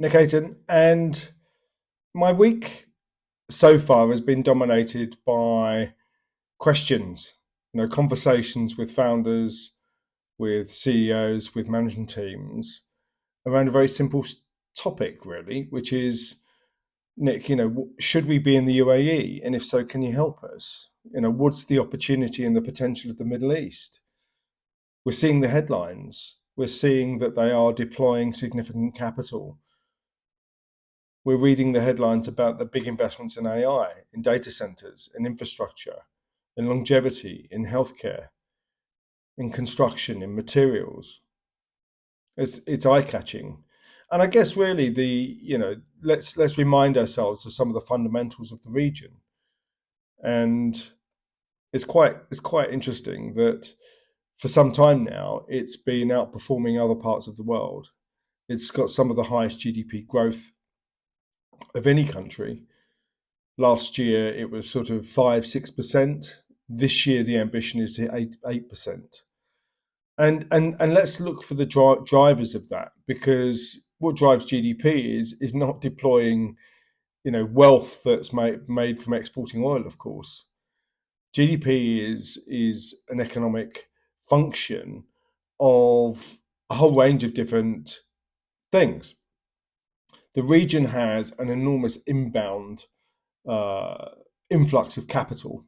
Nick Ayton, and my week so far has been dominated by questions, conversations with founders, with CEOs, with management teams around a very simple topic, really, which is Nick, should we be in the UAE? And if so, can you help us? What's the opportunity and the potential of the Middle East? We're seeing the headlines. We're seeing that they are deploying significant capital. We're reading the headlines about the big investments in AI, in data centers, in infrastructure, in longevity, in healthcare, in construction, in materials. It's eye catching, and I guess really let's remind ourselves of some of the fundamentals of the region, and it's quite interesting that for some time now it's been outperforming other parts of the world. It's got some of the highest GDP growth of any country. Last year it was sort of 5-6%. This year the ambition is to 8%. And let's look for the drivers of that, because what drives GDP is not deploying wealth that's made from exporting oil. Of course, GDP is an economic function of a whole range of different things. The region has an enormous inbound uh, influx of capital.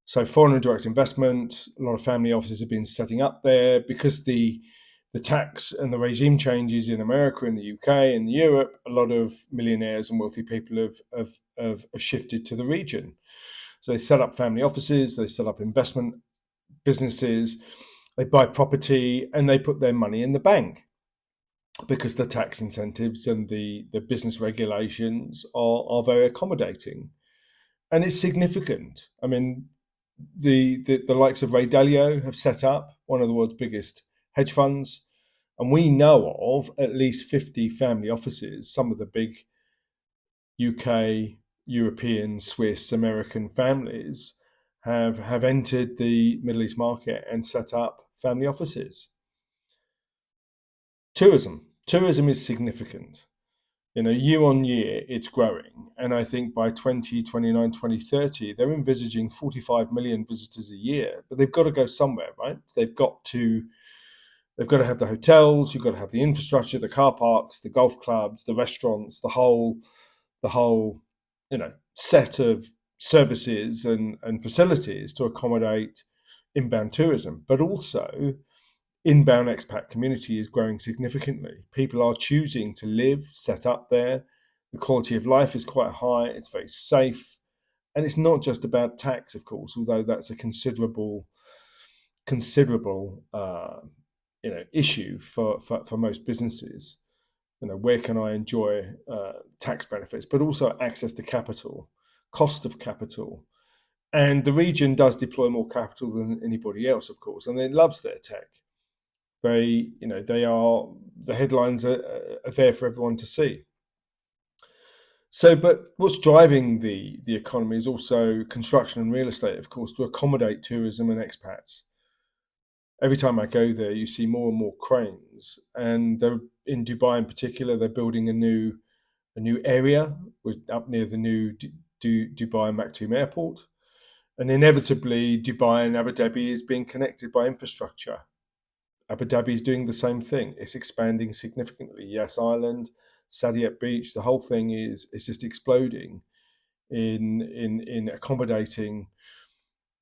So foreign and direct investment, a lot of family offices have been setting up there because the tax and the regime changes in America, in the UK, and Europe. A lot of millionaires and wealthy people have shifted to the region. So they set up family offices, they set up investment businesses, they buy property, and they put their money in the bank because the tax incentives and the business regulations are very accommodating. And it's significant. I mean, the likes of Ray Dalio have set up one of the world's biggest hedge funds, and we know of at least 50 family offices. Some of the big UK, European, Swiss, American families have entered the Middle East market and set up family offices. Tourism is significant. Year on year, it's growing. And I think by 2029, 2030, they're envisaging 45 million visitors a year. But they've got to go somewhere, right? They've got to have the hotels, you've got to have the infrastructure, the car parks, the golf clubs, the restaurants, the whole set of services and facilities to accommodate inbound tourism. But also inbound expat community is growing significantly. People are choosing to live, set up there. The quality of life is quite high. It's very safe, and it's not just about tax, of course, although that's a considerable issue for most businesses. Where can I enjoy tax benefits, but also access to capital, cost of capital. And the region does deploy more capital than anybody else, of course, and it loves their tech. They are the headlines are there for everyone to see. So, but what's driving the economy is also construction and real estate, of course, to accommodate tourism and expats. Every time I go there, you see more and more cranes, and they're in Dubai in particular. They're building a new area up near the new Dubai Maktoum Airport, and inevitably, Dubai and Abu Dhabi is being connected by infrastructure. Abu Dhabi is doing the same thing. It's expanding significantly. Yas Island, Saadiyat Beach, the whole thing is just exploding in accommodating,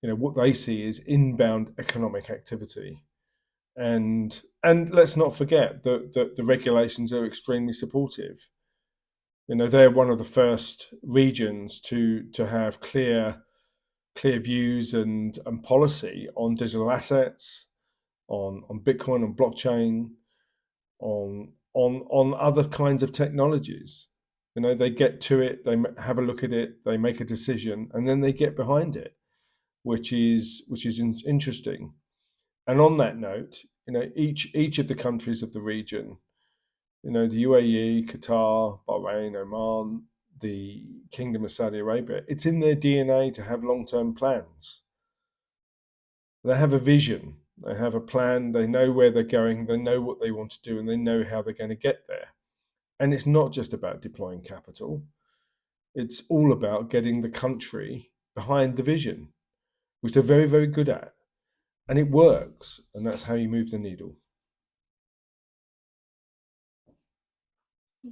what they see is inbound economic activity. And let's not forget that the regulations are extremely supportive. They're one of the first regions to have clear views and policy on digital assets, on Bitcoin, on blockchain, on other kinds of technologies. They get to it, they have a look at it, they make a decision, and then they get behind it, which is interesting. And on that note, each of the countries of the region, the UAE, Qatar, Bahrain, Oman, the Kingdom of Saudi Arabia, it's in their DNA to have long-term plans. They have a vision, they have a plan, they know where they're going, they know what they want to do, and they know how they're going to get there. And it's not just about deploying capital, it's all about getting the country behind the vision, which they're very, very good at. And it works. And that's how you move the needle.